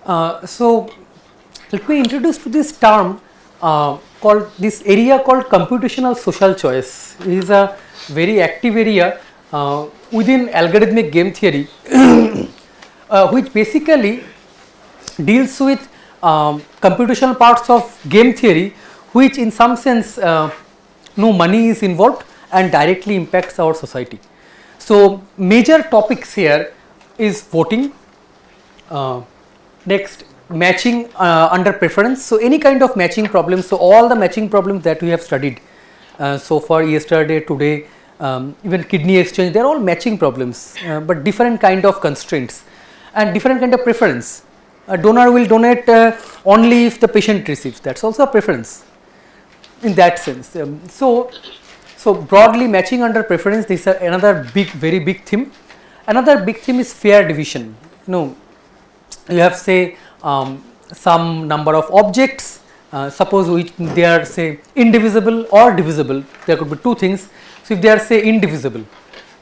So let me introduce to this term called this area called computational social choice. It is a very active area within algorithmic game theory, which basically deals with computational parts of game theory, which in some sense no money is involved and directly impacts our society. So major topics here is voting, next matching under preference. So any kind of matching problems, so all the matching problems that we have studied so far, yesterday, today, even kidney exchange, they are all matching problems, but different kind of constraints and different kind of preference. A donor will donate only if the patient receives, that is also a preference in that sense. So broadly matching under preference, this is another very big theme. Another big theme is fair division. You have say some number of objects, suppose they are say indivisible or divisible, there could be two things. So if they are say indivisible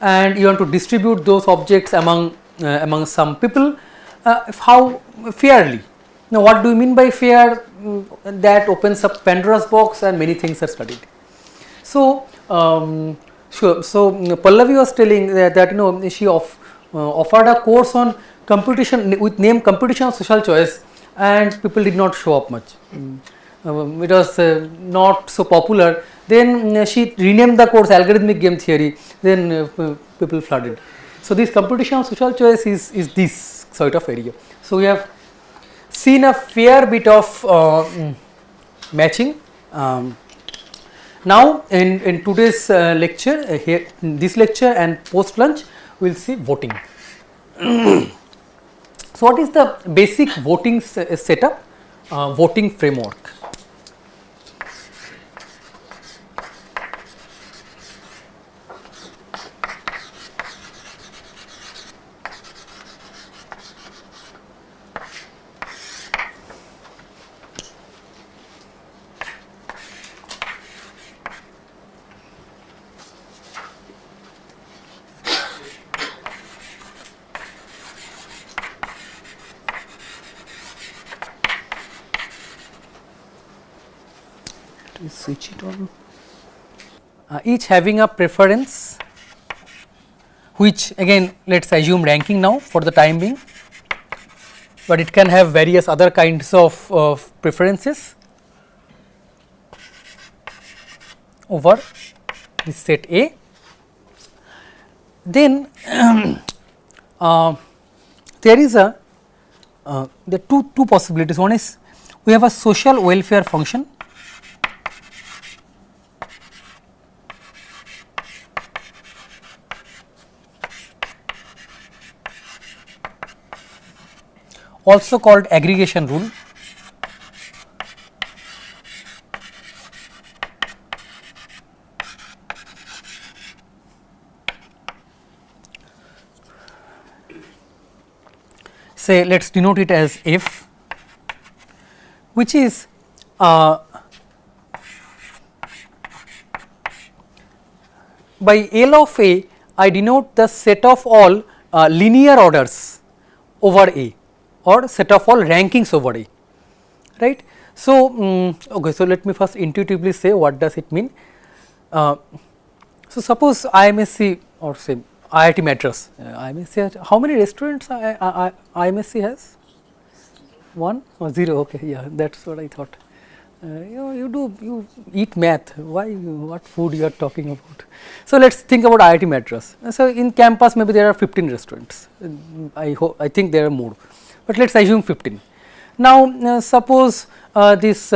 and you want to distribute those objects among some people, how fairly. Now what do you mean by fair? That opens up Pandora's box and many things are studied. So sure. So Pallavi was telling that she offered a course on computation with name computational social choice, and people did not show up much. It was not so popular. Then she renamed the course algorithmic game theory. Then people flooded. So this computational social choice is this sort of area. So we have seen a fair bit of matching. Now in today's lecture, here this lecture and post lunch, we will see voting. So what is the basic voting setup, voting framework? Switch it on. Each having a preference, which again let us assume ranking now for the time being, but it can have various other kinds of preferences over this set A. Then there is the two possibilities. One is we have a social welfare function, also called aggregation rule. Say let us denote it as F, which is by L of A I denote the set of all linear orders over A, or set of all rankings over A, right. So, okay, so let me first intuitively say what does it mean. So, suppose IMSC or say IIT Madras, IMSC, how many restaurants IMSC has? 1 or 0, okay, yeah, that is what I thought. You eat math, what food you are talking about. So let us think about IIT Madras. So in campus maybe there are 15 restaurants, I think there are more, but let us assume 15. Now suppose this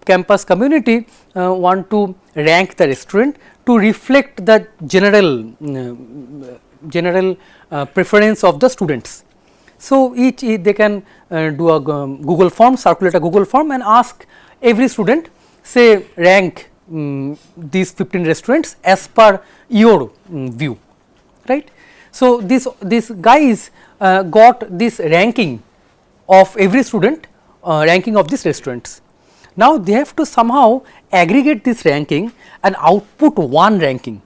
campus community want to rank the restaurant to reflect the general preference of the students. So each they can do a Google form, circulate a Google form and ask every student, say rank these 15 restaurants as per your view, right. So these guys got this ranking of every student, ranking of these restaurants. Now they have to somehow aggregate this ranking and output one ranking,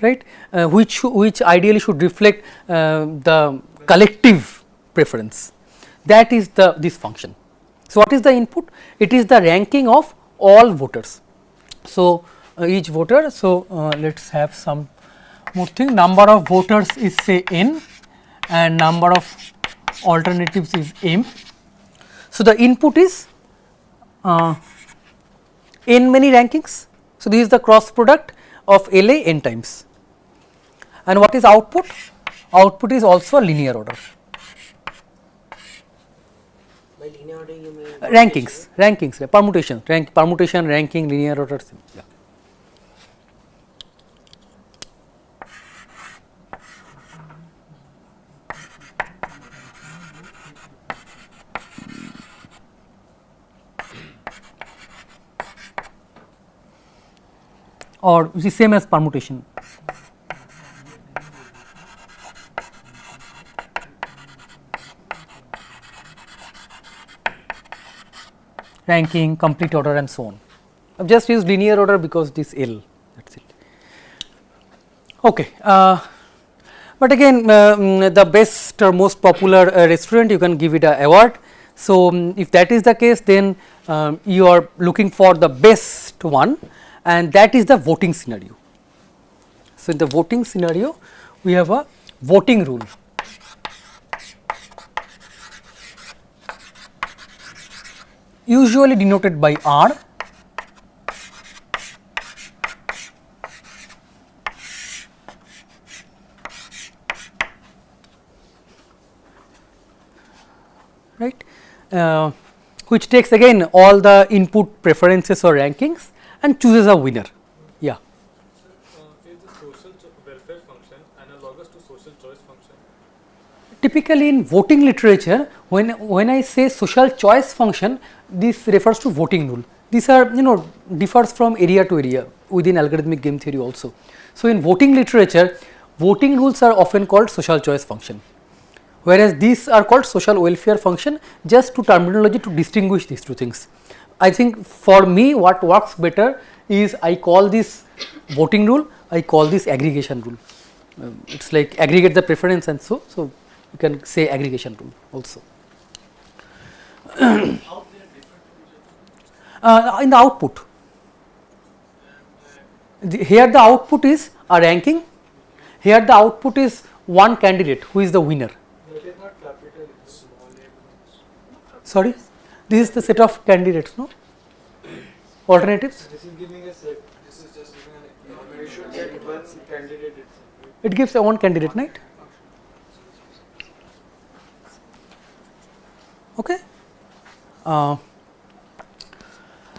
right, which ideally should reflect the collective preference. that is this function. So, what is the input? It is the ranking of all voters. So, each voter. So, let us have some more thing. Number of voters is say n and number of alternatives is m. So, the input is n many rankings. So, this is the cross product of LA n times. And what is output? Output is also a linear order. By linear order you mean Rankings, permutation, ranking, linear order. Yeah. Or the same as permutation. Ranking, complete order and so on. I have just used linear order because this L, that is it. Okay. But again the best or most popular restaurant, you can give it a award. So, if that is the case, then you are looking for the best one, and that is the voting scenario. So, in the voting scenario we have a voting rule. Usually denoted by R, right, which takes again all the input preferences or rankings and chooses a winner. Yeah. Is the social welfare function analogous to social choice function? Typically in voting literature, when I say social choice function, this refers to voting rule. These are differs from area to area within algorithmic game theory also. So, in voting literature, voting rules are often called social choice function, whereas these are called social welfare function, just to terminology to distinguish these two things. I think for me what works better is I call this voting rule, I call this aggregation rule. It is like aggregate the preference and so you can say aggregation rule also. In the output, here the output is a ranking, here the output is one candidate who is the winner. That is not capital, it is small a. Sorry, this is the set of candidates, no? Alternatives? This is giving a set, this is just giving an you should get one candidate itself. It gives a one candidate, right? Okay.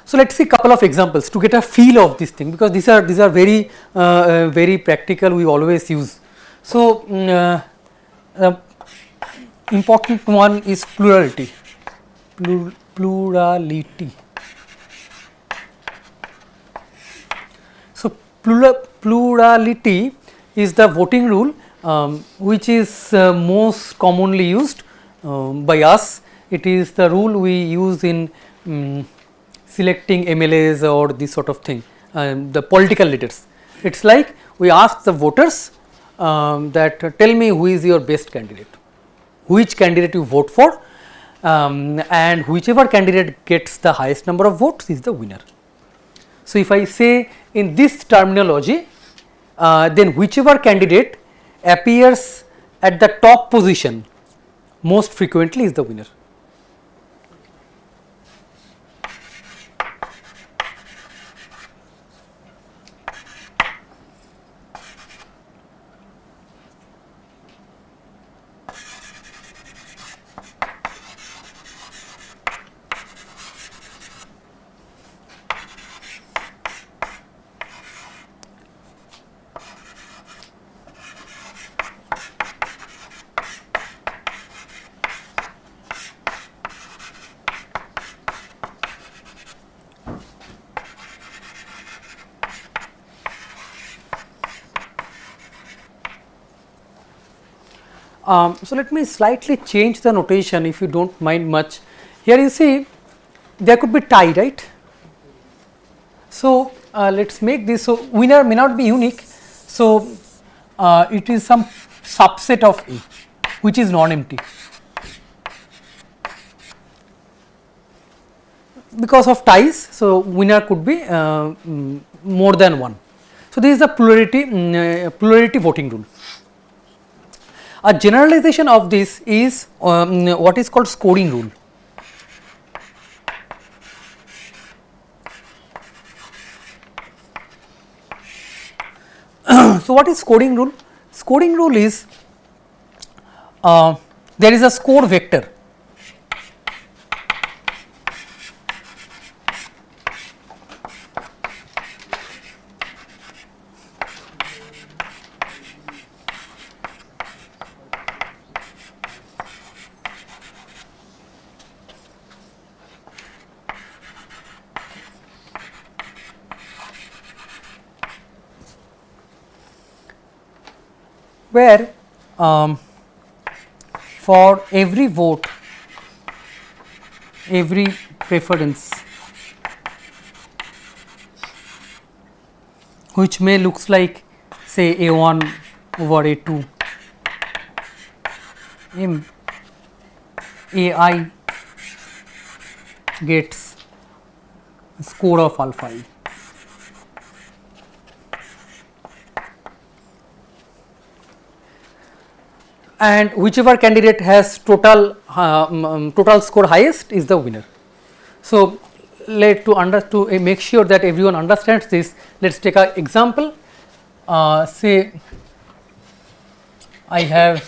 So, let us see couple of examples to get a feel of this thing, because these are very very practical, we always use. So, the important one is plurality. Plurality. So, plurality is the voting rule which is most commonly used by us. It is the rule we use in selecting MLAs or this sort of thing, the political leaders. It is like we ask the voters that tell me who is your best candidate, which candidate you vote for, and whichever candidate gets the highest number of votes is the winner. So, if I say in this terminology, then whichever candidate appears at the top position most frequently is the winner. So, let me slightly change the notation if you do not mind much. Here you see there could be tie, right. So, let us make this, so winner may not be unique. So, it is some subset of A which is non-empty. because of ties, so winner could be more than one. So this is the plurality voting rule. A generalization of this is what is called scoring rule. So what is scoring rule? Scoring rule is there is a score vector. Where for every vote, every preference which may looks like say A1 over A2, AI gets a score of alpha I. And whichever candidate has total score highest is the winner. So, to make sure that everyone understands this, let us take an example. Say I have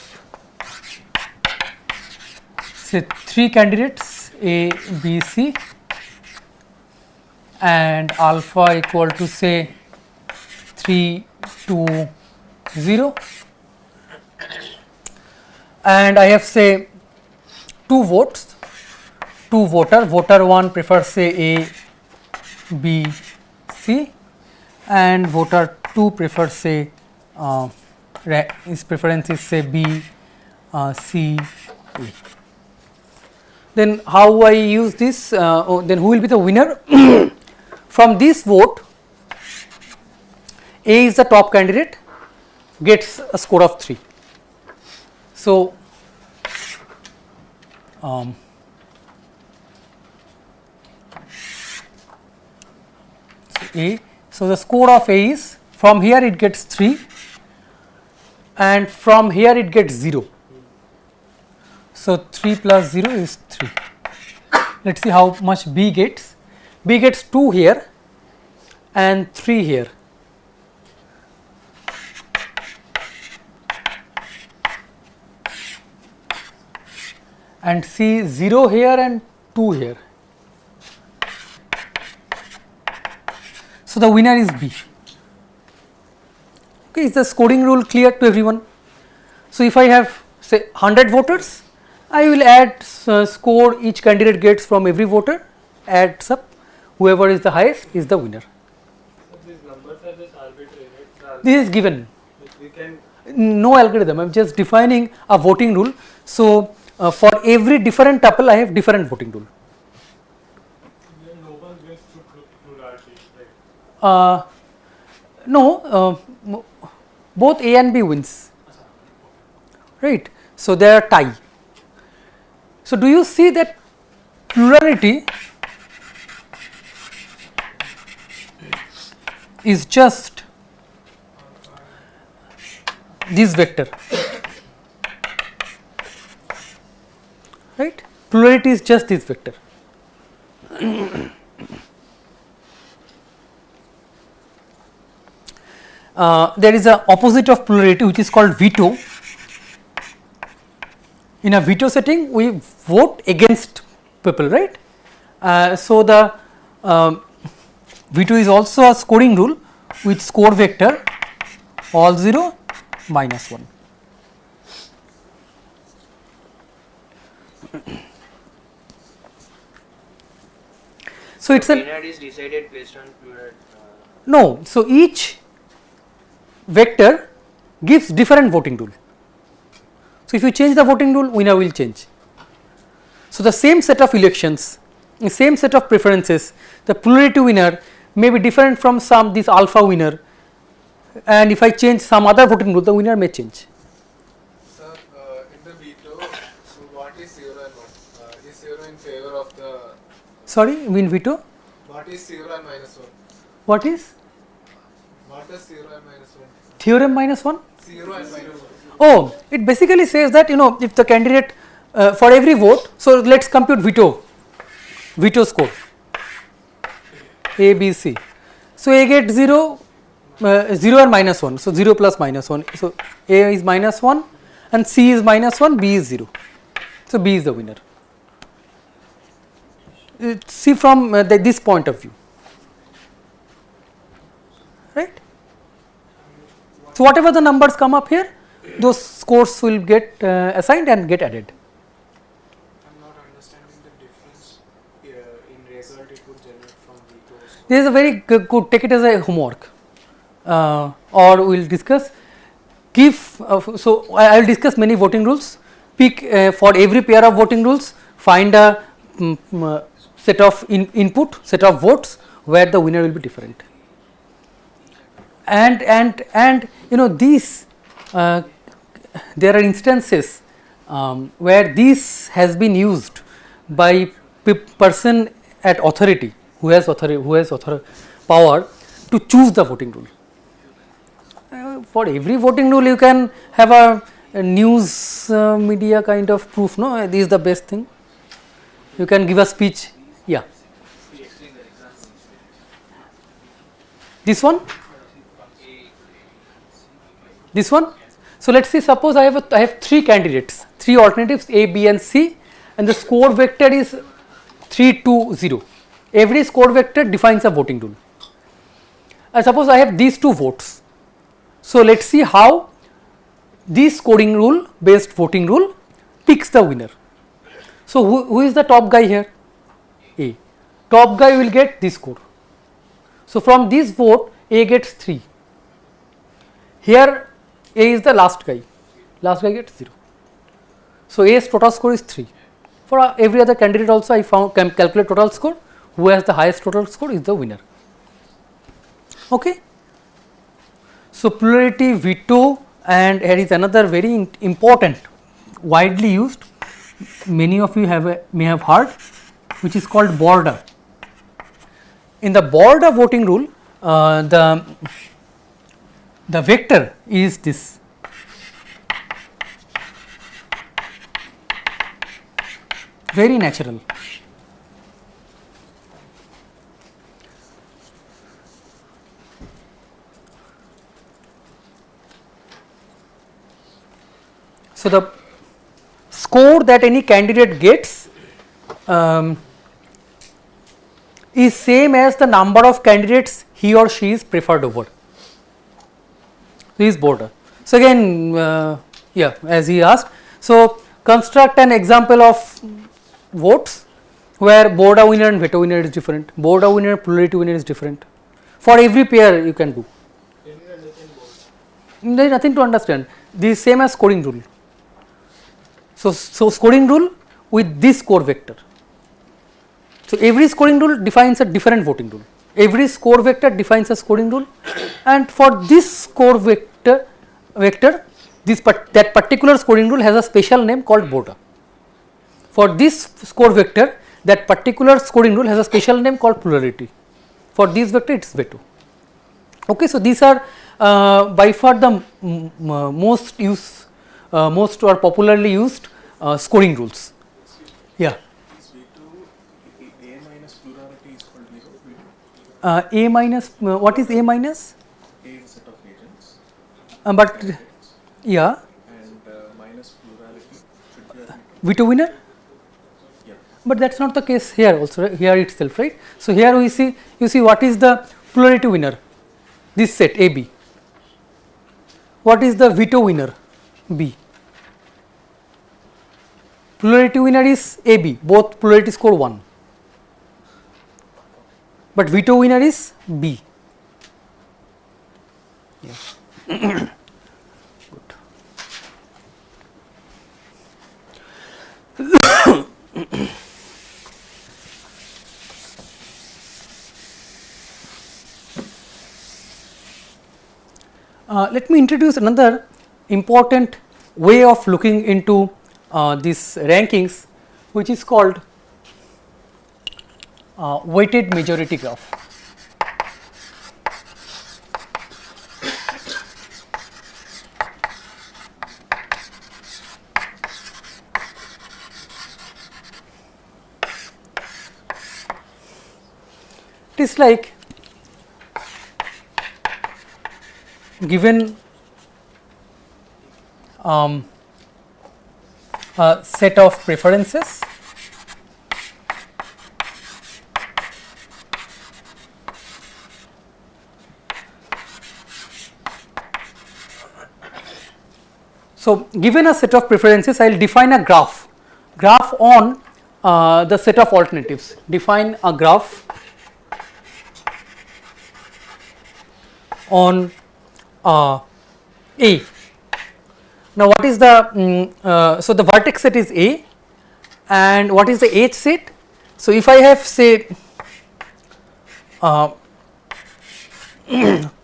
say 3 candidates A, B, C, and alpha equal to say 3, 2, 0. And I have say 2 votes, 2 voter 1 prefers say A, B, C, and voter 2 prefers say his preference is say B, C, A. Then how I use this, then who will be the winner? From this vote, A is the top candidate, gets a score of 3. So, A, so the score of A is, from here it gets 3 and from here it gets 0. So, 3 plus 0 is 3. Let us see how much B gets. B gets 2 here and 3 here. And C 0 here and 2 here. So, the winner is B. Okay, is the scoring rule clear to everyone? So, if I have say 100 voters, I will add score each candidate gets from every voter, adds up, whoever is the highest is the winner. So these numbers are just arbitrary, right? This is given. We can No algorithm, I am just defining a voting rule. So, for every different tuple I have different voting rule. no one wins through plurality, right? No, both A and B wins, right. So, they are tie. So, do you see that plurality is just this vector, right. Plurality is just this vector. There is a opposite of plurality which is called veto. In a veto setting we vote against people, right. So, the veto is also a scoring rule with score vector all 0 minus 1. So, it is winner is decided based on plural. no. So, each vector gives different voting rule. So, if you change the voting rule, winner will change. So, the same set of elections, the same set of preferences, the plurality winner may be different from some this alpha winner, and if I change some other voting rule, the winner may change. Sir, in the veto, so what is 0 and 1? Is 0 in favor of the Sorry, mean veto. What is 0 and minus 1? What is What is 0 and minus 1? theorem minus 1? 0 and minus 1. Oh, it basically says that, you know, if the candidate for every vote, so let's compute veto score A, B, C. So A gets 0, 0 and minus 1, so 0 plus minus 1. So A is minus 1 and C is minus 1, B is 0. So B is the winner. See from this point of view, right? So whatever the numbers come up here, those scores will get assigned and get added. I'm not understanding the difference in result it would generate from vetoes. This is a very good, take it as a homework, or we will discuss. Give so I will discuss many voting rules. Pick for every pair of voting rules, find a set of input, set of votes where the winner will be different. And you know, these there are instances where this has been used by person at authority who has power to choose the voting rule. For every voting rule you can have a news media kind of proof, no, this is the best thing. You can give a speech, yeah. This one? This one? So let us say, suppose I have three candidates, three alternatives A, B and C, and the score vector is 3, 2, 0. Every score vector defines a voting rule. And suppose I have these two votes. So let us see how this scoring rule based voting rule picks the winner. So who is the top guy here? A. Top guy will get this score. So from this vote A gets 3. Here A is the last guy gets 0. So A's total score is 3. For every other candidate also I can calculate total score. Who has the highest total score is the winner. Okay. So plurality, veto, and here is another very important, widely used, many of you may have heard, which is called border. In the border voting rule, the vector is this. Very natural. So the score that any candidate gets is same as the number of candidates he or she is preferred over. This is border. So again, yeah, as he asked, so construct an example of votes where border winner and veto winner is different, border winner and plurality winner is different. For every pair you can do. There is nothing to understand. This is same as scoring rule. So scoring rule with this score vector. So every scoring rule defines a different voting rule. Every score vector defines a scoring rule, and for this score vector, that particular scoring rule has a special name called border. For this score vector, that particular scoring rule has a special name called plurality. For this vector, it is veto. Okay, so these are by far the most or popularly used scoring rules. Yeah. Is veto A minus plurality is called veto? A minus, what is A minus? A is a set of agents. But yeah. And minus plurality should be a Veto winner? Yeah. But that is not the case here also, right? Here itself, right? So here we see, you see what is the plurality winner? This set AB. What is the veto winner? B. Plurality winner is AB, both plurality score 1, but veto winner is B. Yeah. Good. Let me introduce another important way of looking into these rankings, which is called weighted majority graph. It is like given a set of preferences So, given a set of preferences, I will define a graph on the set of alternatives. Define a graph on A. Now, what is the so the vertex set is A, and what is the H set? So, if I have say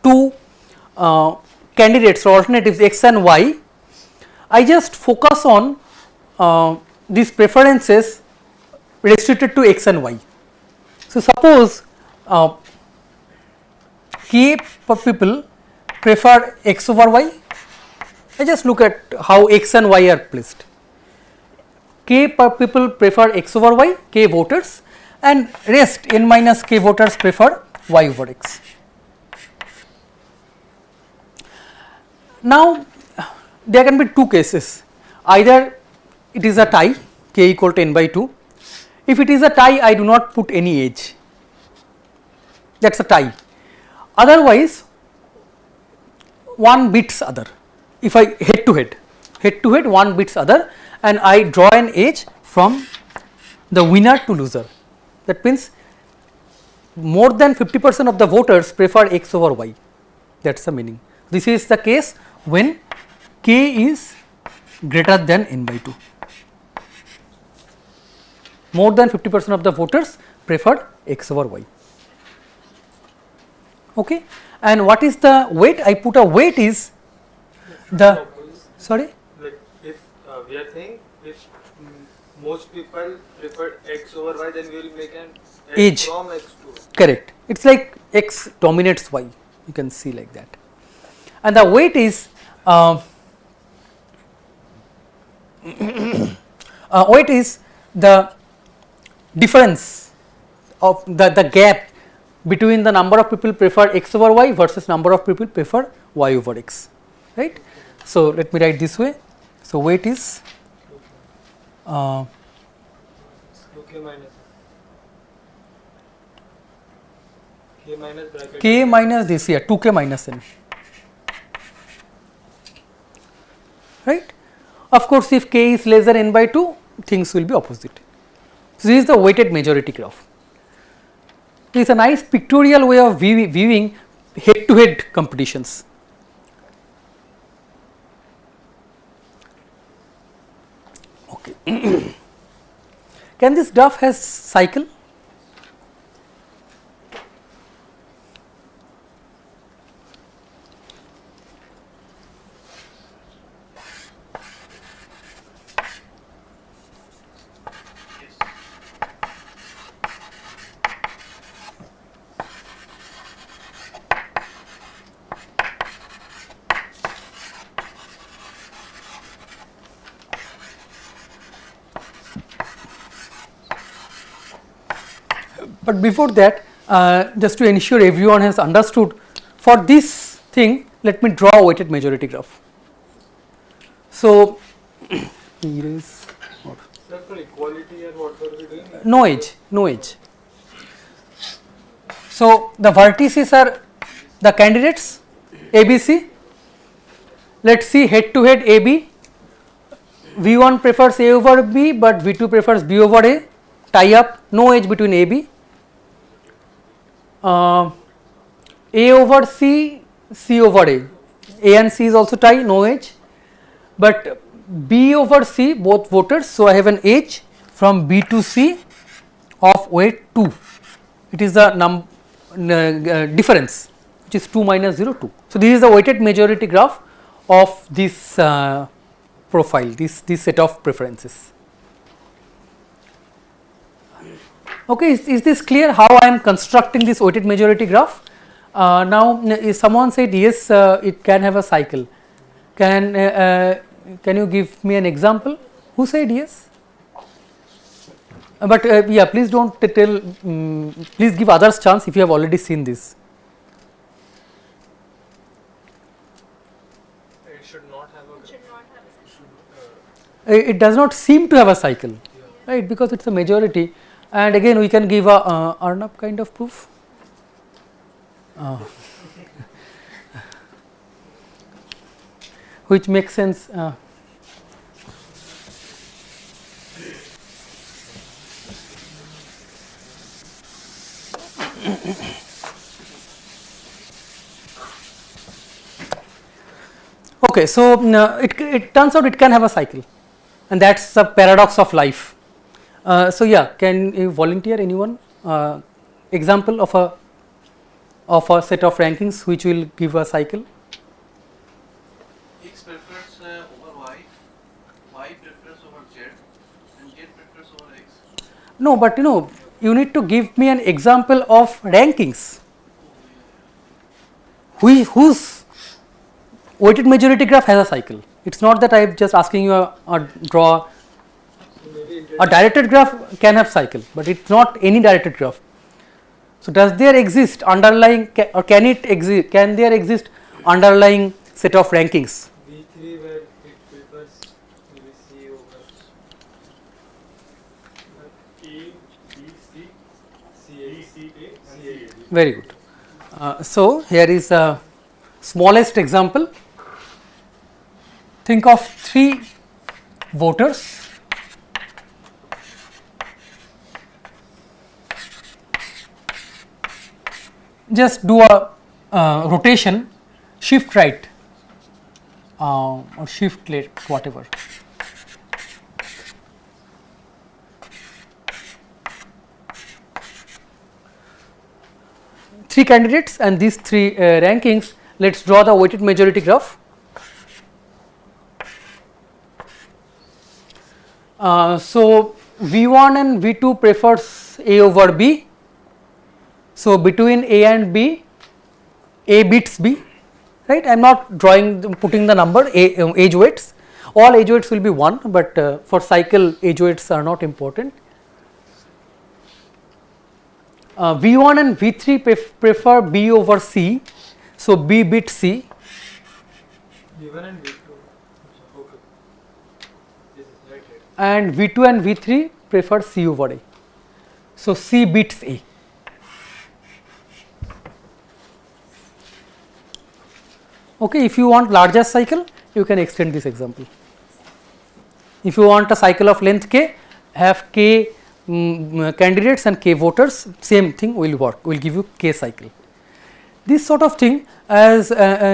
two candidates or alternatives x and y, I just focus on these preferences restricted to x and y. So, suppose k people prefer x over y. I just look at how x and y are placed. K people prefer x over y, k voters, and rest n minus k voters prefer y over x. Now, there can be two cases, either it is a tie k equal to n by 2. If it is a tie, I do not put any age, that is a tie. Otherwise, one beats other. If I head to head one beats other, and I draw an age from the winner to loser. That means more than 50% of the voters prefer x over y, that is the meaning. This is the case when k is greater than n by 2. More than 50% of the voters preferred x over y. Okay. And what is the weight? I put a weight is the, sorry? Like if we are saying if most people prefer x over y, then we will make an Age. from x to. Correct. It is like x dominates y, you can see like that. And the weight is weight is the difference of the gap between the number of people prefer x over y versus number of people prefer y over x, right. So, let me write this way. So, weight is Okay, minus k minus bracket k minus this here 2k minus n, right. Of course, if k is less than n by 2, things will be opposite. So, this is the weighted majority graph. It is a nice pictorial way of viewing head to head competitions. Okay. Can this graph has cycle? But before that, just to ensure everyone has understood, for this thing, let me draw a weighted majority graph. So, erase what? Sir, for equality and what were we doing? No age, no age. So, the vertices are the candidates ABC. Let us see head to head AB. V1 prefers A over B, but V2 prefers B over A. Tie up, no age between AB. A over C, C over A. A and C is also tie, no age. But B over C, both voters. So, I have an age from B to C of weight 2. It is the difference, which is 2 minus 0, 2. So, this is the weighted majority graph of this profile, this set of preferences. Okay, is this clear how I am constructing this weighted majority graph? Now, if someone said yes, it can have a cycle. Can you give me an example? Who said yes? But yeah, please don't tell. Please give others chance if you have already seen this. It should not have a. It does not seem to have a cycle, right? Because it's a majority. And again, we can give a Arnab kind of proof. Which makes sense. Okay, so it turns out it can have a cycle, and that's the paradox of life. So yeah, can you volunteer anyone example of a set of rankings which will give a cycle? X prefers over Y, Y prefers over Z, and Z prefers over X. No, but you need to give me an example of rankings. Whose weighted majority graph has a cycle? It's not that I am just asking you a draw. A directed graph can have cycle, but it's not any directed graph. So does there exist underlying, or can it exist? Can there exist underlying set of rankings? V3 where it prefers maybe C over A, B, C, C, C, A, and C, C, A. Very good. So here is a smallest example. Think of 3 voters. Just do a rotation, shift right or shift left, whatever. Three candidates and these 3 rankings. Let's draw the weighted majority graph. So V1 and V2 prefers A over B. So between A and B, A beats B, right? I am not putting the number age weights. All age weights will be 1, but for cycle age weights are not important. V1 and V3 prefer B over C, so B beats C. V1 and V2. Okay. This is right. And V2 and V3 prefer C over A, so C beats A. Okay, if you want larger cycle, you can extend this example. If you want a cycle of length k, have k candidates and k voters, same thing will work, will give you k cycle. This sort of thing, as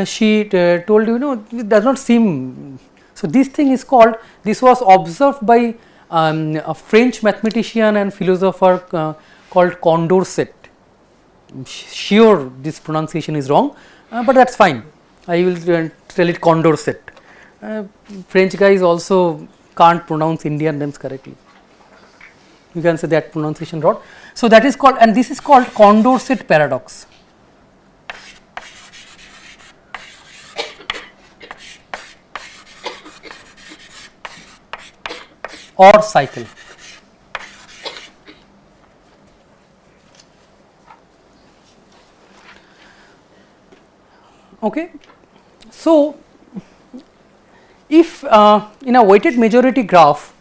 she told you, it does not seem. So this thing is called, this was observed by a French mathematician and philosopher called Condorcet. Sure, this pronunciation is wrong, but that's fine. I will tell it Condorcet. French guys also can't pronounce Indian names correctly. You can say that pronunciation wrong. So that is called, and this is called Condorcet paradox. Or cycle. Okay. So, if in a weighted majority graph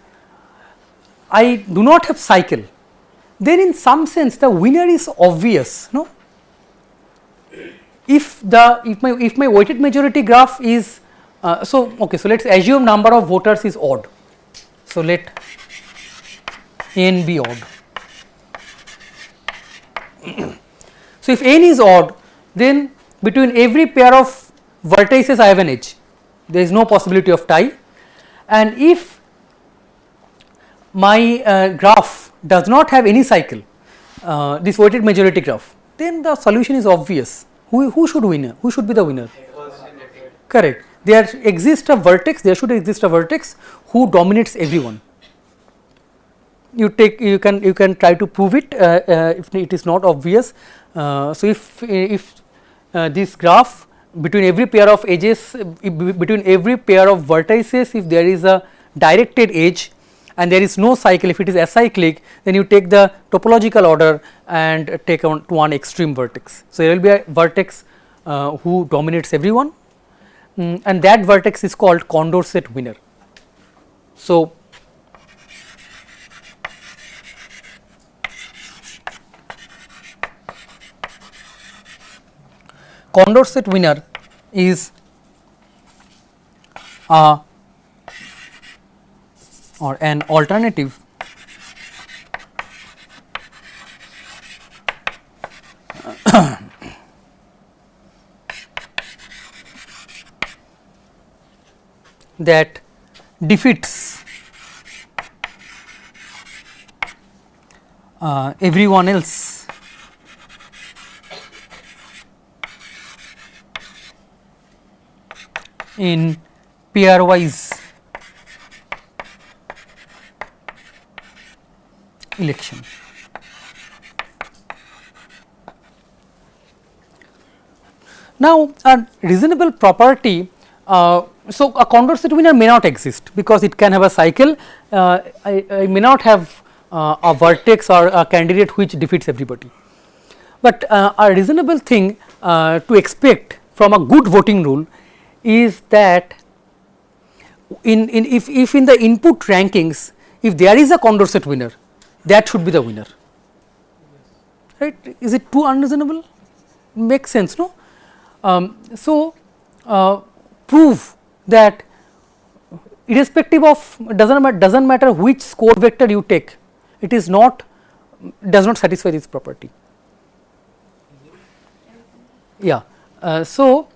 I do not have cycle, then in some sense the winner is obvious, no? If my weighted majority graph is so let's assume number of voters is odd. So let n be odd. So if n is odd, then between every pair of vertices I have an edge. There is no possibility of tie, and if my graph does not have any cycle, this weighted majority graph, then the solution is obvious. Who should win? Who should be the winner? Correct. There exists a vertex. There should exist a vertex who dominates everyone. you can try to prove it if it is not obvious. So if this graph between every pair of edges, between every pair of vertices, if there is a directed edge and there is no cycle, if it is acyclic, then you take the topological order and take on to one extreme vertex. So there will be a vertex who dominates everyone, and that vertex is called Condorcet winner. So Condorcet winner is or an alternative that defeats everyone else in pairwise election. Now, a reasonable property, so a Condorcet winner may not exist because it can have a cycle. I may not have a vertex or a candidate which defeats everybody, but a reasonable thing to expect from a good voting rule is that if in the input rankings, if there is a Condorcet winner, that should be the winner, right? Is it too unreasonable? Makes sense, no? So prove that irrespective of doesn't matter which score vector you take, it is not does not satisfy this property. Yeah. So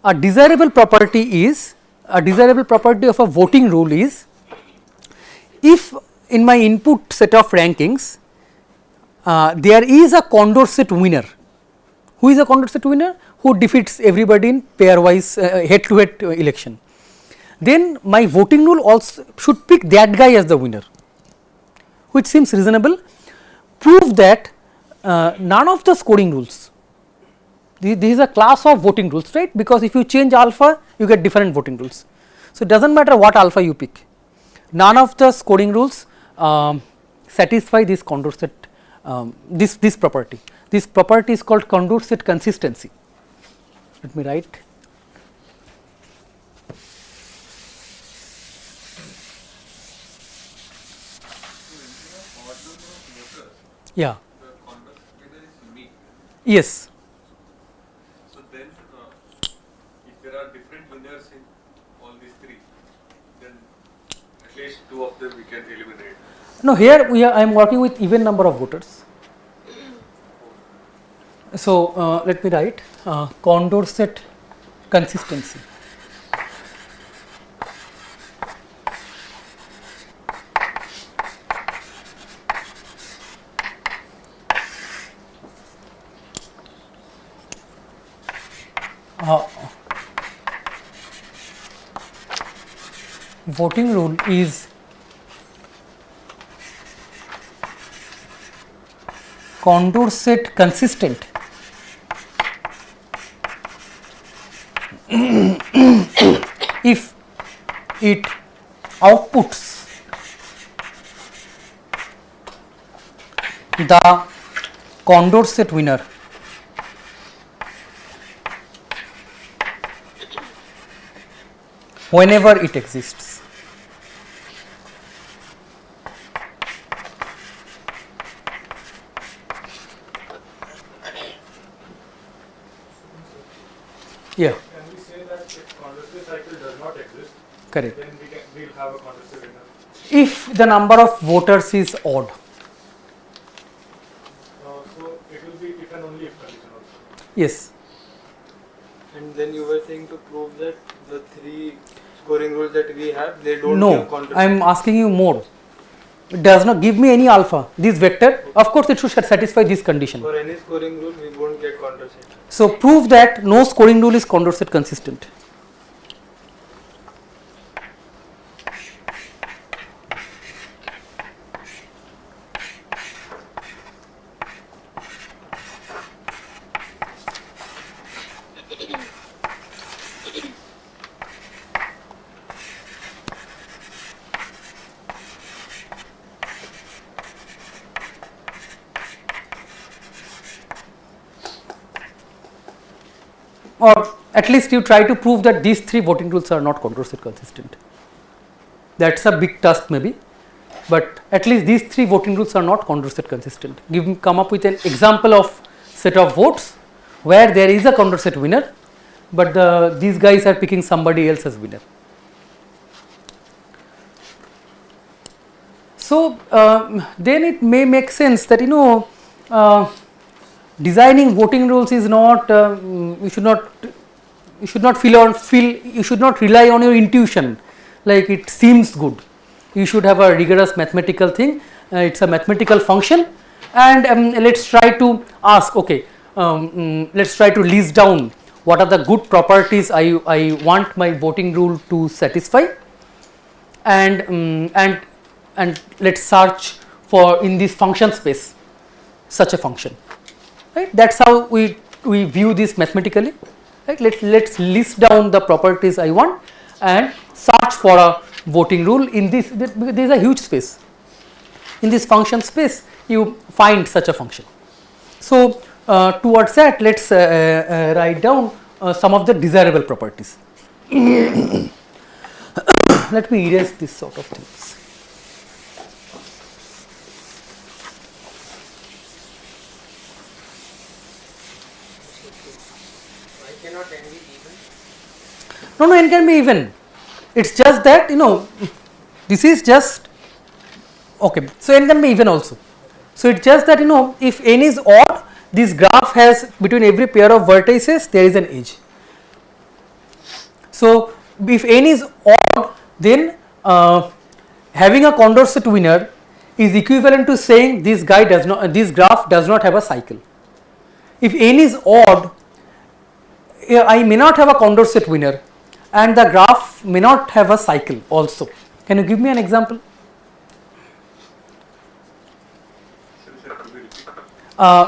a desirable property of a voting rule is, if in my input set of rankings there is a Condorcet winner. Who is a Condorcet winner? Who defeats everybody in pairwise head to head election. Then my voting rule also should pick that guy as the winner, which seems reasonable. Prove that none of the scoring rules, this is a class of voting rules, right? Because if you change alpha, you get different voting rules. So it does not matter what alpha you pick, none of the scoring rules satisfy this Condorcet this property. This property is called Condorcet consistency. Let me write. Yeah. The Condorcet winner is unique. Yes. So then, if there are different winners in all these three, then at least two of them we can eliminate. No, here I am working with even number of voters. So let me write Condorcet consistency. Voting rule is Condorcet consistent if it outputs the Condorcet winner whenever it exists. Yeah. Can we say that if Condorcet cycle does not exist, Correct. then we'll have a Condorcet winner? If the number of voters is odd. So it will be if and only if condition also. Yes. And then you were saying to prove that the three scoring rules that we have, they don't No, give Condorcet. I am asking you more. It does not give me any alpha. This vector, of course, it should satisfy this condition. For any scoring rule, we won't get Condorcet. So prove that no scoring rule is Condorcet consistent. at least you try to prove that these 3 voting rules are not control set consistent. That's a big task maybe, but at least these 3 voting rules are not control set consistent. Come up with an example of set of votes where there is a control set winner, but these guys are picking somebody else as winner. So then it may make sense that designing voting rules is not you should not rely on your intuition, like it seems good. You should have a rigorous mathematical thing. It's a mathematical function, and let's try to ask, okay, let's try to list down what are the good properties I want my voting rule to satisfy, and let's search for in this function space such a function, right? That's how we view this mathematically, right? Let's list down the properties I want and search for a voting rule in this. There is a huge space. In this function space you find such a function. So towards that, let's write down some of the desirable properties. Let me erase this sort of things. Why cannot n be even? No, n can be even. It's just that this is just okay. So n can be even also. So it's just that if n is odd, this graph has between every pair of vertices there is an edge. So if n is odd, then having a Condorcet winner is equivalent to saying this graph does not have a cycle. If n is odd, I may not have a Condorcet winner, and the graph may not have a cycle also. Can you give me an example?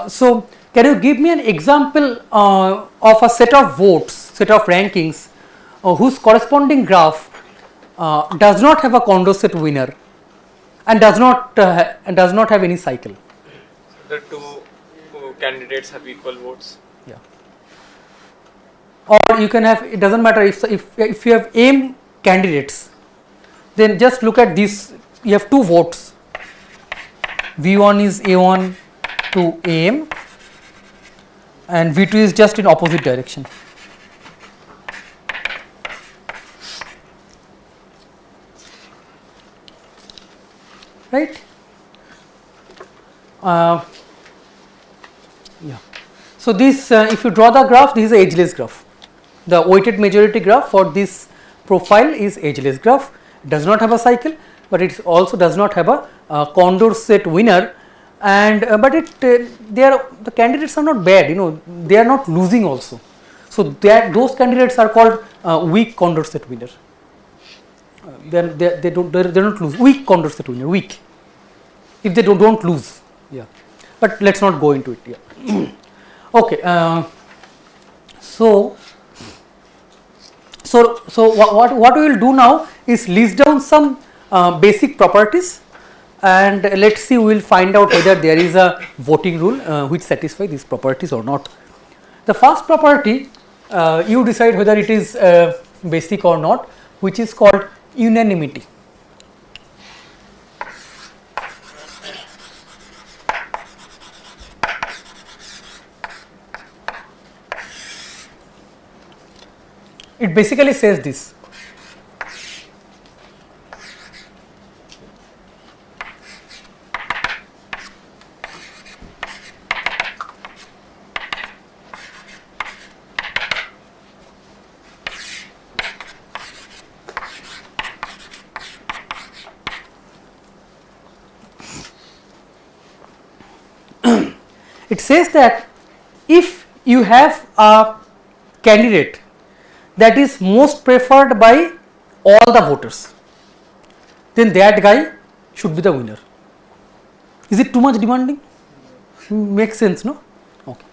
So can you give me an example of a set of votes, set of rankings whose corresponding graph does not have a Condorcet winner and does not have any cycle? The two candidates have equal votes. Yeah. Or you can have, it doesn't matter if you have m candidates, then just look at this. You have 2 votes. V1 is A1 to AM and V2 is just in opposite direction. Right? Yeah. So this, if you draw the graph, this is an edgeless graph. The weighted majority graph for this profile is edgeless graph. It does not have a cycle, but it also does not have a Condorcet winner, and but the candidates are not bad. They are not losing also. So those candidates are called weak Condorcet winner. They don't lose. Weak Condorcet winner, weak. If they don't lose, yeah. But let's not go into it. Yeah. Okay. So what we will do now is list down some basic properties, and let's see, we will find out whether there is a voting rule which satisfies these properties or not. The first property, you decide whether it is basic or not, which is called unanimity. It basically says this: it says that if you have a candidate that is most preferred by all the voters, then that guy should be the winner. Is it too much demanding? Makes sense, no? Okay.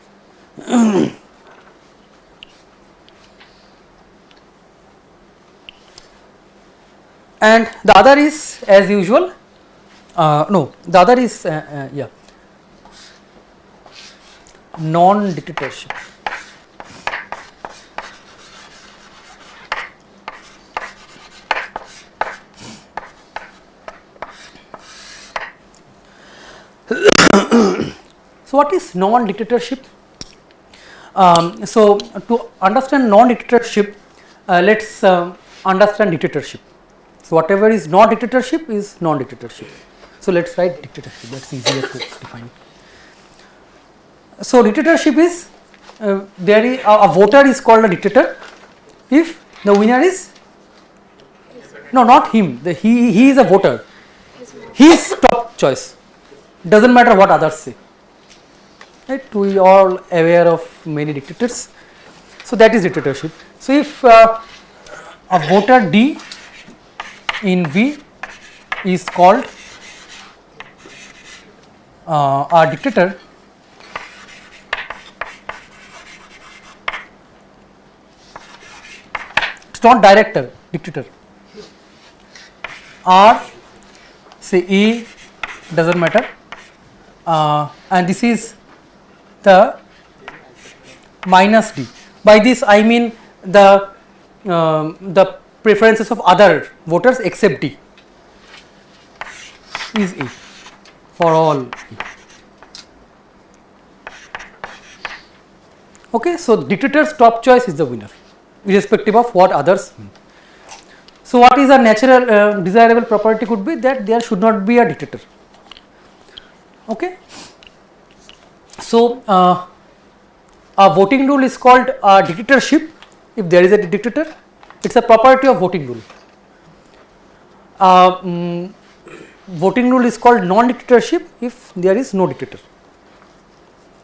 And the other is, as usual, no, the other is yeah, non-dictatorship. So what is non-dictatorship? So to understand non-dictatorship, let's understand dictatorship. So whatever is not dictatorship is non-dictatorship. So let's write dictatorship. That's easier to define. So dictatorship is there is a voter is called a dictator if the winner is no, not him. He is a voter. His top choice. Doesn't matter what others say. Right? We are aware of many dictators. So that is dictatorship. So if a voter D in V is called a dictator, it's not director, dictator. R, say A, doesn't matter, and this is the minus D. By this I mean the preferences of other voters except D is A for all E. Okay, so dictator's top choice is the winner, irrespective of what others mean. So what is a natural desirable property could be that there should not be a dictator. Okay. So a voting rule is called a dictatorship if there is a dictator. It's a property of voting rule. Voting rule is called non-dictatorship if there is no dictator.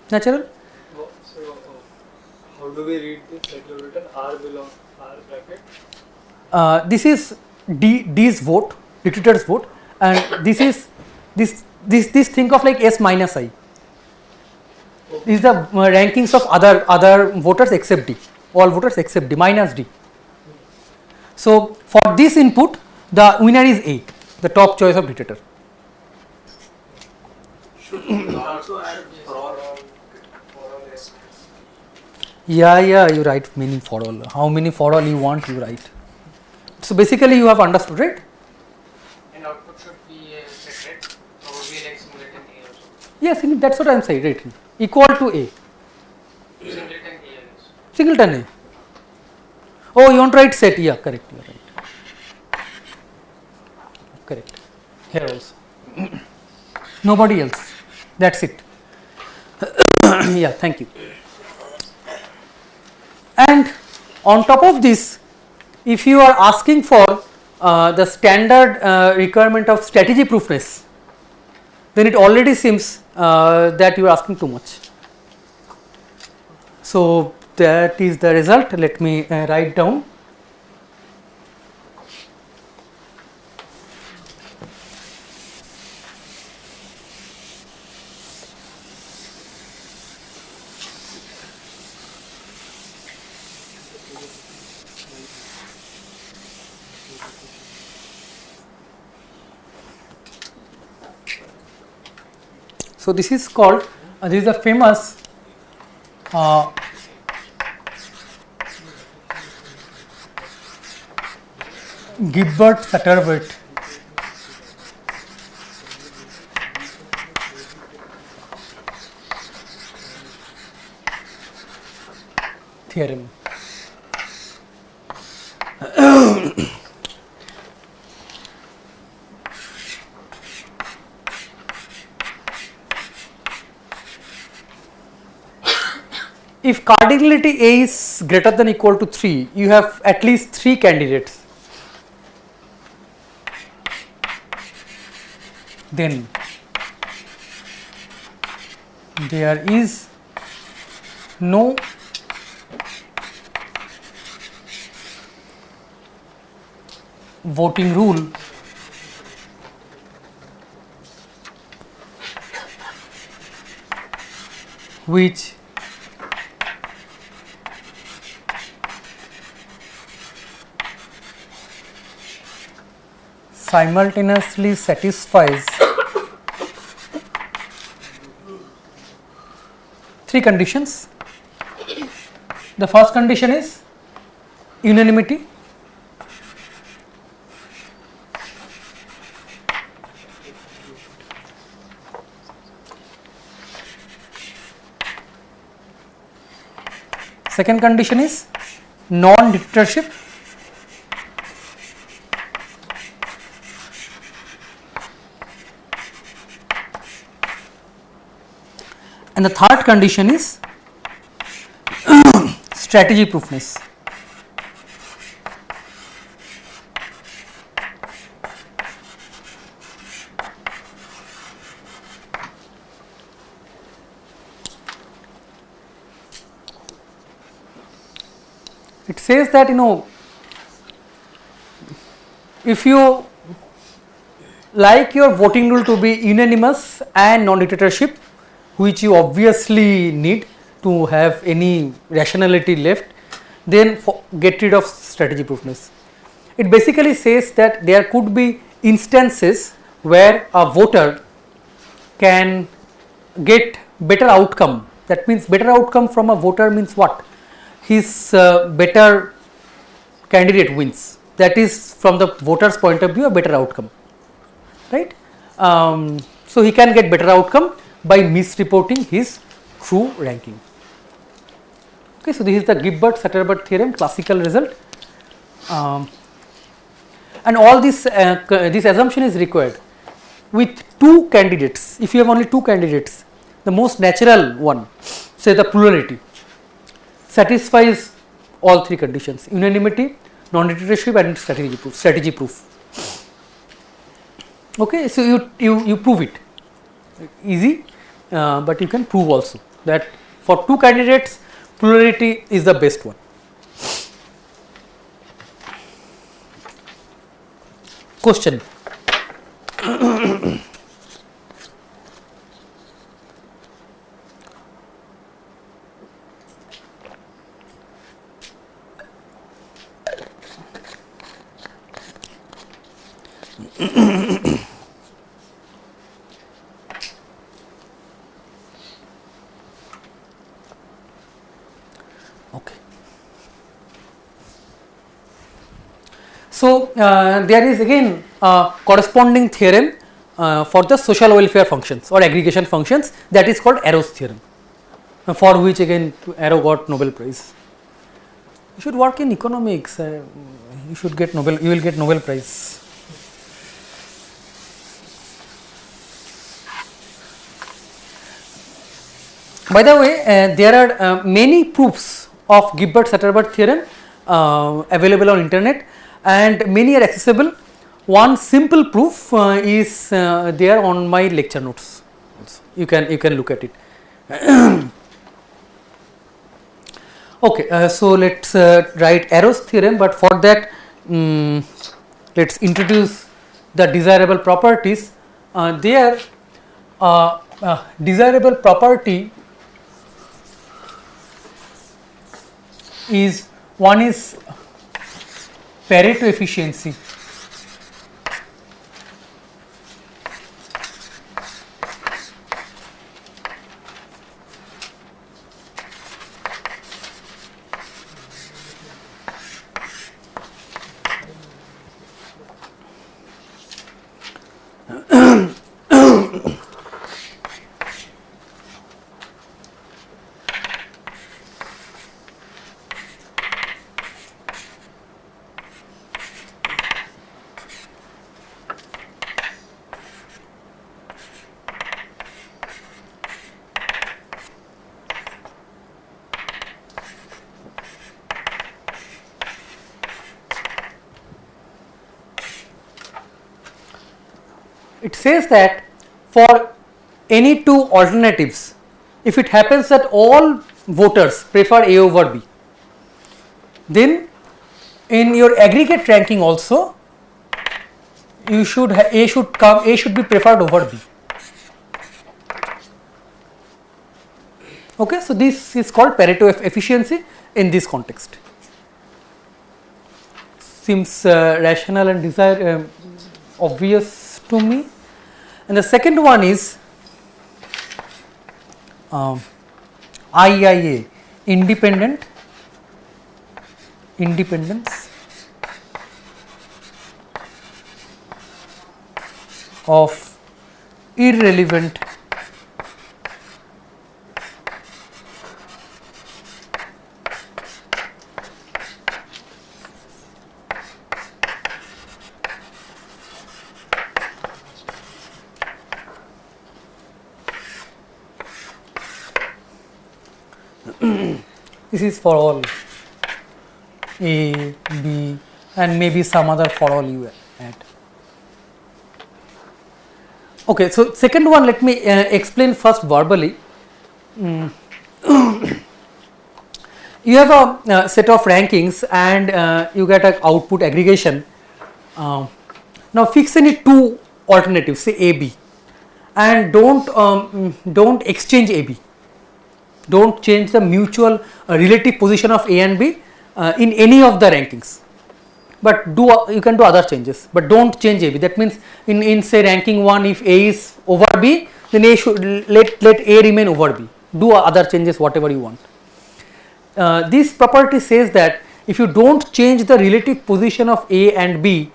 Natural? So, how do we read this? Like you have written R belongs R bracket. This is D's vote, dictator's vote, and this is this think of like S minus I. These are the rankings of other voters except D, all voters except D minus D. So for this input, the winner is A, the top choice of dictator. Should we also add for all? Yeah, you write meaning for all. How many for all you want, you write. So basically, you have understood, right? And output should be separate, probably like singleton A also. Yes, that's what I am saying, right? Equal to A. Singleton A is. Singleton A. Oh, you want to write set? Yeah, correct. You are right. Correct. Here also. Nobody else. That's it. Yeah, thank you. And on top of this, if you are asking for the standard requirement of strategy proofness, then it already seems that you are asking too much. So that is the result. Let me write down. So this is called, this is a famous Gibbert-Satterwhite theorem. If cardinality A is greater than or equal to 3, you have at least 3 candidates. Then there is no voting rule which simultaneously satisfies 3 conditions. The first condition is unanimity. Second condition is non-dictatorship. And the third condition is strategy proofness. It says that, if you like your voting rule to be unanimous and non-dictatorship, which you obviously need to have any rationality left, then get rid of strategy proofness. It basically says that there could be instances where a voter can get better outcome. That means better outcome from a voter means what? His better candidate wins. That is from the voter's point of view a better outcome, right? So he can get better outcome by misreporting his true ranking. Okay, so this is the Gibbard-Satterbert theorem, classical result, and all this this assumption is required with two candidates. If you have only two candidates, the most natural one, say the plurality, satisfies all three conditions: unanimity, non-dictatorship, and strategy proof. Okay, so you prove it, easy, but you can prove also that for two candidates plurality is the best one. Question. Okay. So there is again a corresponding theorem for the social welfare functions or aggregation functions, that is called Arrow's theorem, for which again Arrow got Nobel Prize. You should work in economics. You should get Nobel. You will get Nobel Prize. By the way, there are many proofs of Gibbard-Satterbert theorem available on internet, and many are accessible. One simple proof is there on my lecture notes. You can look at it. Okay, so let's write Arrow's theorem, but for that let's introduce the desirable properties. There, desirable property is one is Pareto efficiency. It says that for any two alternatives, if it happens that all voters prefer A over B, then in your aggregate ranking also you should A should be preferred over B. Okay, so this is called Pareto efficiency in this context. Seems rational and obvious to me. And the second one is IIA, independence of irrelevant This is for all A, B, and maybe some other for all you add. Okay, so second one, let me explain first verbally. You have a set of rankings and you get an output aggregation. Now fix any two alternatives, say A, B, and don't exchange A, B. Don't change the mutual relative position of A and B in any of the rankings. But you can do other changes, but don't change AB. That means in say ranking 1, if A is over B, then A should let A remain over B. Do other changes whatever you want. This property says that if you don't change the relative position of A and B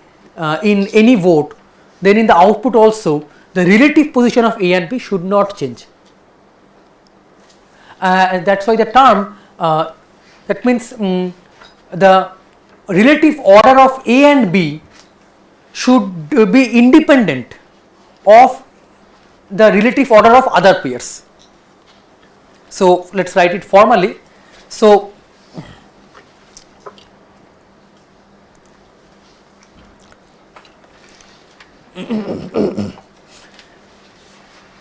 in any vote, then in the output also the relative position of A and B should not change. And that's why the term that means the relative order of A and B should be independent of the relative order of other pairs. So let's write it formally. So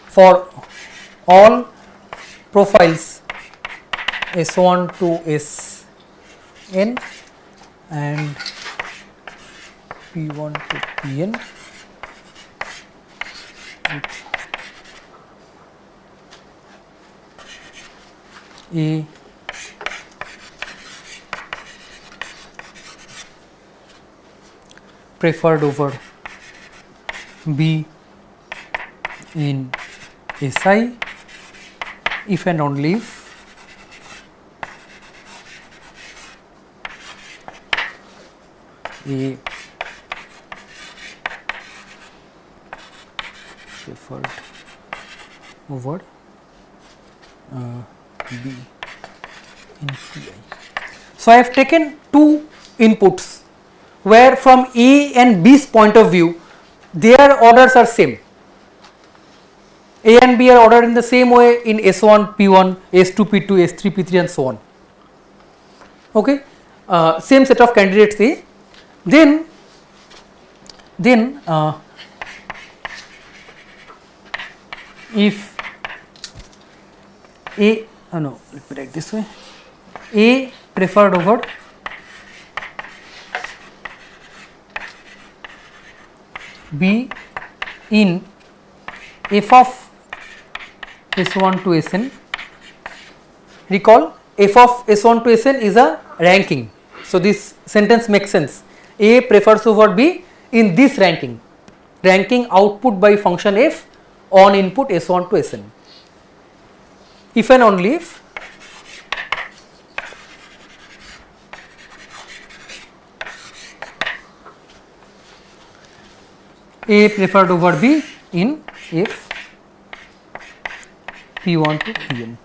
for all profiles S1 to Sn and P1 to Pn A preferred over B in Si if and only if A preferred over B in Pi. So I have taken two inputs where from A and B's point of view their orders are same. A and B are ordered in the same way in S1, P1, S2, P2, S3, P3 and so on. Okay, same set of candidates A. Then if A, no, let me write this way, A preferred over B in f of S1 to Sn. Recall, f of S1 to Sn is a ranking. So this sentence makes sense. A prefers over B in this ranking output by function f on input S1 to Sn. If and only if A preferred over B in if P1 to Pn.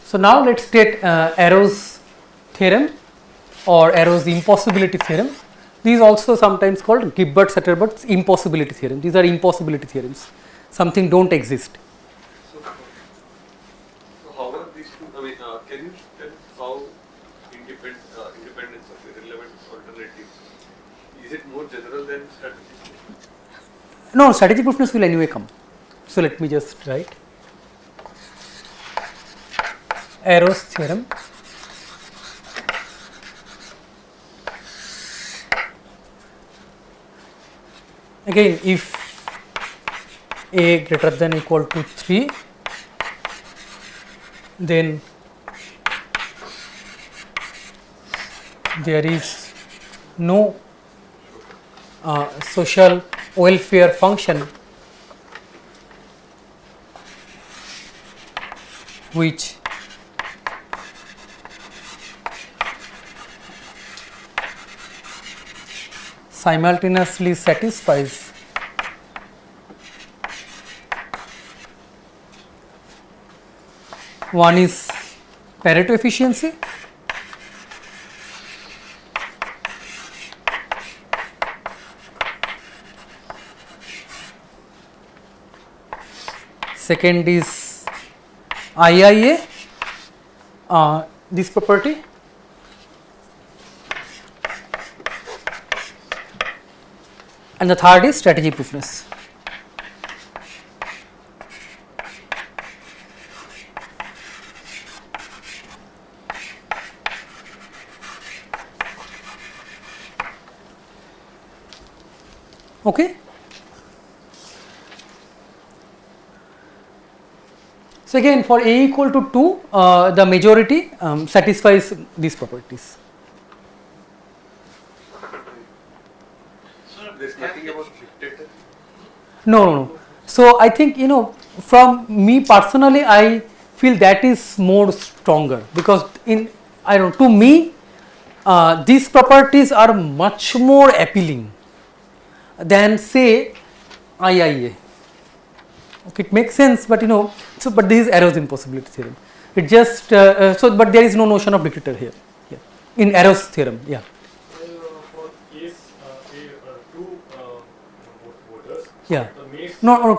So now let us state Arrow's theorem or Arrow's impossibility theorem. These is also sometimes called Gilbert-Satterbert's impossibility theorem. These are impossibility theorems. Something don't exist. So how are these two? I mean, can you tell how independence of the relevant alternative is it more general than strategic? No, strategic proof will anyway come. So let me just write Arrow's theorem. Again, if A greater than or equal to 3, then there is no social welfare function which simultaneously satisfies one is Pareto efficiency, second is IIA, this property, and the third is strategy proofness. Okay. So again, for A equal to 2, the majority satisfies these properties. So There's nothing about dictator. No, no, no. So I think, from me personally, I feel that is more stronger, because to me, these properties are much more appealing than say IIA. Okay, it makes sense, but but this is Arrow's impossibility theorem. It just but there is no notion of dictator here. Yeah. In Arrow's theorem, yeah. For case two voters, Yeah. the mace. No,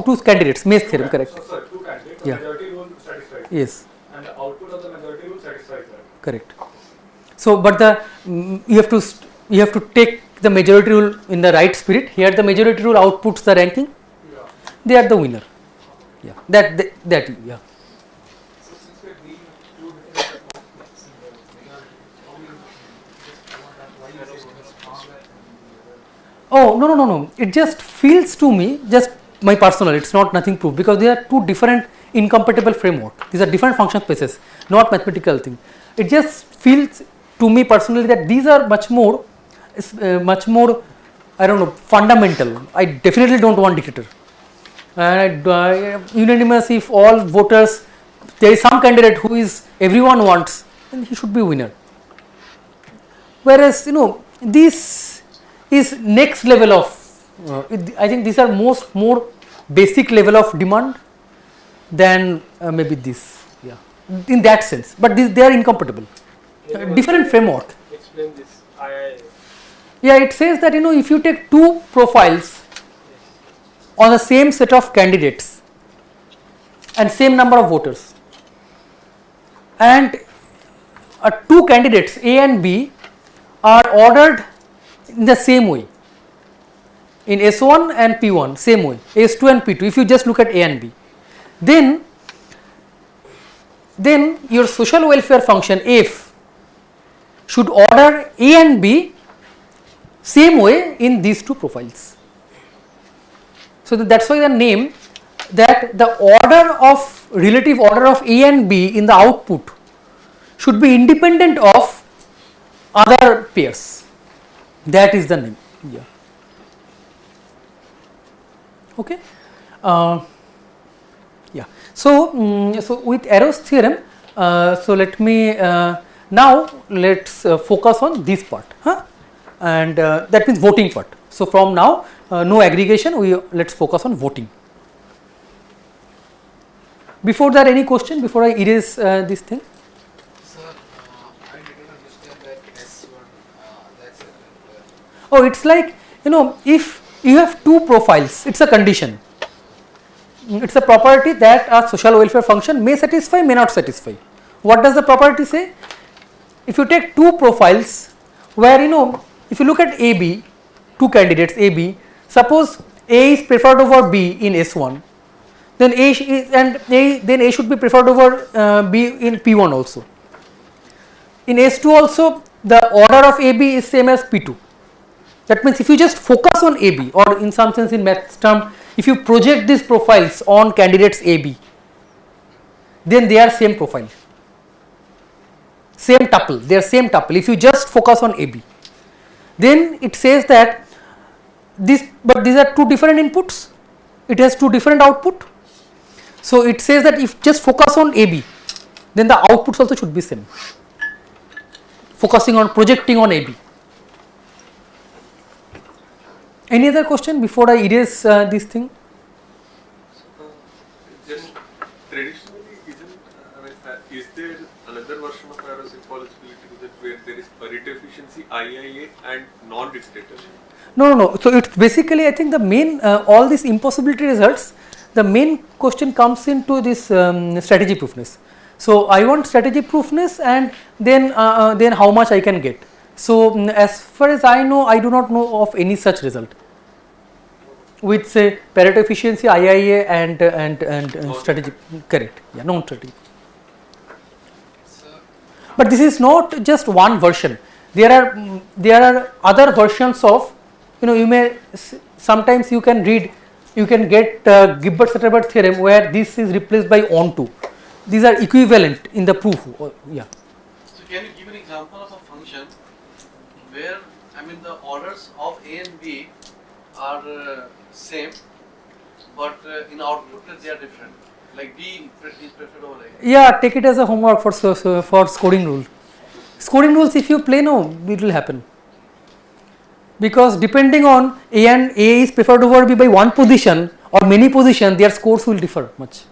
two candidates, Mace theorem, correct. Sorry, two candidates. The Yeah. majority rule satisfies. Yes, And the output of the majority rule satisfies that. correct. So, but you have to take the majority rule in the right spirit. Here, the majority rule outputs the ranking. Yeah. They are the winner. Yeah, that yeah. So since we're doing two different techniques in the minority, how you just want that, why you say one is stronger than the other? Oh, no. It just feels to me, just my personal, it's not nothing proved, because they are two different incompatible framework. These are different function spaces, not mathematical thing. It just feels to me personally that these are much more, I don't know, fundamental. I definitely don't want dictator. And unanimous, if all voters, there is some candidate who is everyone wants, then he should be winner. Whereas this is next level of I think these are more basic level of demand than maybe this, yeah, in that sense, but they are incompatible, different framework. Explain this. Yeah, it says that if you take two profiles on the same set of candidates and same number of voters, and two candidates A and B are ordered in the same way, in S1 and P1, same way, S2 and P2, if you just look at A and B, then your social welfare function F should order A and B same way in these two profiles. So that's why the name, that the relative order of A and B in the output should be independent of other pairs. That is the name. Yeah. Okay. Yeah. So, so with Arrow's theorem, so let me now let's focus on this part, and that means voting part. So from now, no aggregation. Let's focus on voting. Before that, any question before I erase this thing? Sir, I didn't understand that S1, that's it. Oh, it's like, if you have two profiles, it's a condition. It's a property that a social welfare function may satisfy, may not satisfy. What does the property say? If you take two profiles where, if you look at AB, two candidates AB, suppose A is preferred over B in S1, then A should be preferred over B in P1 also. In S2 also, the order of AB is same as P2. That means if you just focus on AB, or in some sense in maths term, if you project these profiles on candidates AB, then they are same profile, same tuple, they are same tuple. If you just focus on AB, then it says that these are two different inputs, it has two different output. So it says that if just focus on AB, then the outputs also should be same, projecting on AB. Any other question before I erase this thing? Just traditionally, is there another version of aerosol possibility that where there is Pareto efficiency, IIA, and non-dictatorship? No. So it's basically, I think the main all these impossibility results. The main question comes into this strategy proofness. So I want strategy proofness, and then how much I can get. So as far as I know, I do not know of any such result with say Pareto efficiency, IIA, and strategy. Correct. Yeah, non-strategy. But this is not just one version. There are other versions of, you may sometimes you can read, you can get Gilbert-Satterberg theorem where this is replaced by onto. These are equivalent in the proof. Yeah. So can you give an example of a function where the orders of A and B are same, but in output they are different. Like B is preferred over A. Yeah, take it as a homework for scoring rule. Scoring rules, if you play, no, it will happen. Because depending on A and A is preferred over B by one position or many positions, their scores will differ much.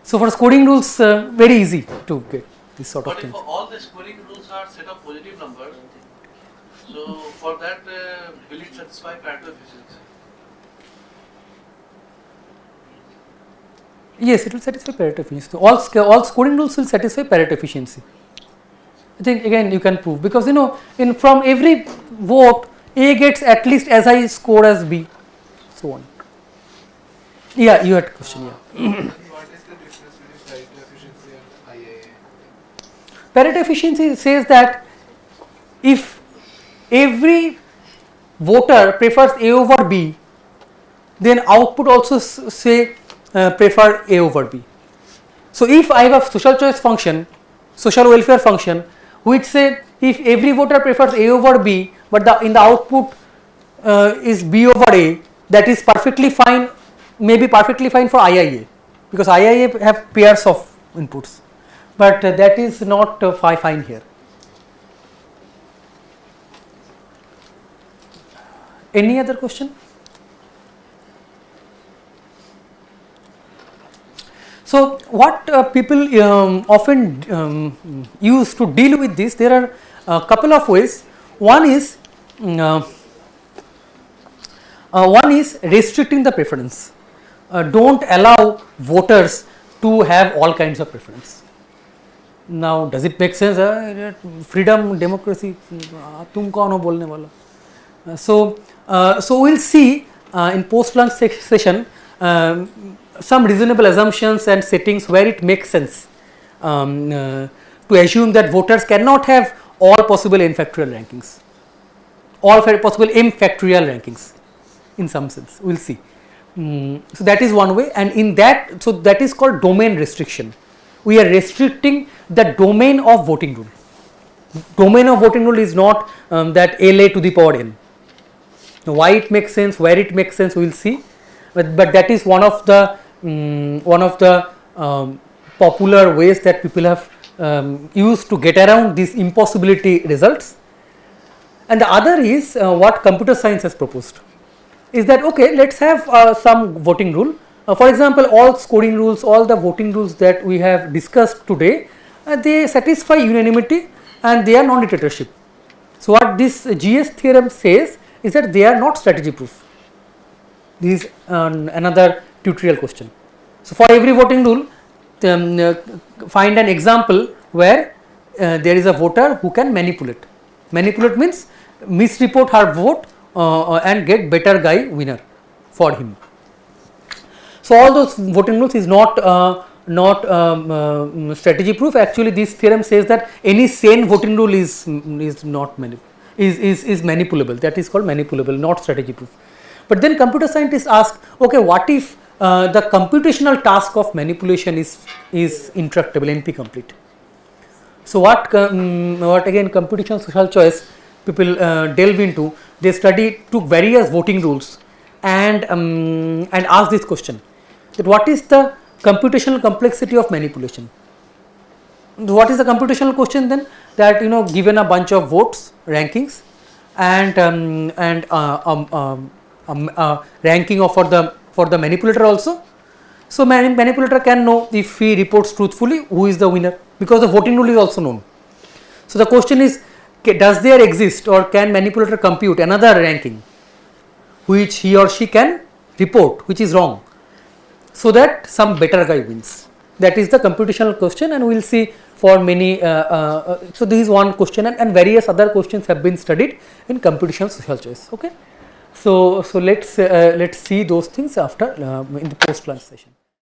So for scoring rules, very easy to get this sort of But thing. if all the scoring rules are set of positive numbers, so for that will it satisfy Pareto efficiency? Yes, it will satisfy Pareto efficiency. So all scoring rules will satisfy Pareto efficiency. I think again you can prove, because from every vote A gets at least as high score as B, so on. Yeah, you had a question. Yeah. What is the difference between Pareto efficiency and IIA? Pareto efficiency says that if every voter prefers A over B, then output also say prefer A over B. So if I have a social choice function, social welfare function, which say if every voter prefers A over B, but in the output is B over A, that is perfectly fine, maybe perfectly fine for IIA, because IIA have pairs of inputs, but that is not fine here. Any other question? So what people often use to deal with this, there are a couple of ways. One is restricting the preference. Don't allow voters to have all kinds of preference. Now, does it make sense? Freedom, democracy, tum kaun ho bolne wala? So we'll see in post-lunch session some reasonable assumptions and settings where it makes sense to assume that voters cannot have all possible n factorial rankings, all possible m factorial rankings in some sense. We will see. So that is one way, and in that, so that is called domain restriction. We are restricting the domain of voting rule. Domain of voting rule is not that LA to the power n. Now, why it makes sense, where it makes sense, we will see, but that is one of the popular ways that people have used to get around these impossibility results. And the other is what computer science has proposed, is that okay, let us have some voting rule. For example, all scoring rules, all the voting rules that we have discussed today, they satisfy unanimity and they are non-dictatorship. So what this GS theorem says is that they are not strategy proof. This is another tutorial question. So for every voting rule, find an example where there is a voter who can manipulate. Manipulate means misreport her vote and get better guy winner for him. So all those voting rules is not strategy proof. Actually, this theorem says that any sane voting rule is manipulable. That is called manipulable, not strategy proof. But then computer scientists ask, okay, what if the computational task of manipulation is intractable, NP complete? So what again computational social choice people delve into, they took various voting rules and ask this question, that what is the computational complexity of manipulation? What is the computational question then? That given a bunch of votes, rankings, ranking of for the manipulator also. So manipulator can know if he reports truthfully who is the winner, because the voting rule is also known. So the question is, does there exist or can manipulator compute another ranking which he or she can report which is wrong, so that some better guy wins? That is the computational question, and we will see for many. So this is one question, and various other questions have been studied in computational social choice. Okay, so let's see those things after in the post lunch session.